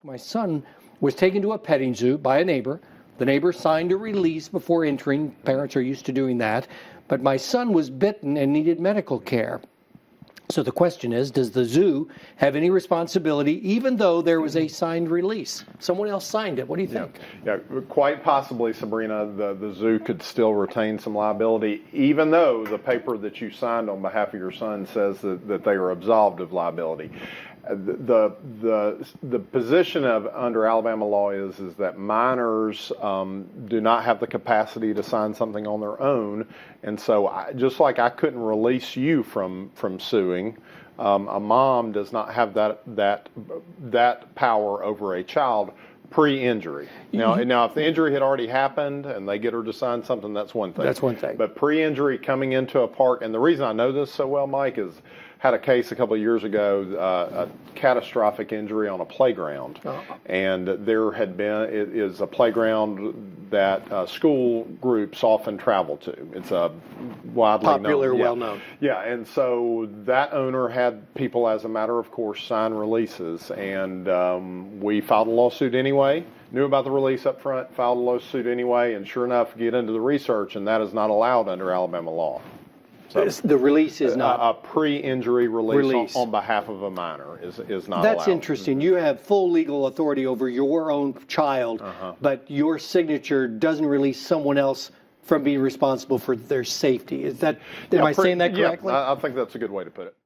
My son was taken to a petting zoo by a neighbor. The neighbor signed a release before entering. Parents are used to doing that. But my son was bitten and needed medical care. So the question is, does the zoo have any responsibility, even though there was a signed release? Someone else signed it. What do you think? Yeah, quite possibly, Sabrina, the zoo could still retain some liability, even though the paper that you signed on behalf of your son says that they are absolved of liability. The position of under Alabama law is that minors do not have the capacity to sign something on their own, and so just like I couldn't release you from suing, a mom does not have that power over a child pre-injury. Now, if the injury had already happened and they get her to sign something, that's one thing. That's one thing. But pre-injury coming into a park, and the reason I know this so well, Mike, is had a case a couple of years ago, a catastrophic injury on a playground, and there had been is a playground that school groups often travel to. It's a widely popular, known, well known. Yeah, and so that owner had people, as a matter of course, sign releases, and we filed a lawsuit anyway. Knew about the release up front, filed a lawsuit anyway, and sure enough, get into the research, and that is not allowed under Alabama law. So the release is not a pre-injury release. On behalf of a minor is not allowed. That's interesting. You have full legal authority over your own child, but your signature doesn't release someone else from being responsible for their safety. Is that? Am I saying that correctly? Yeah, I think that's a good way to put it.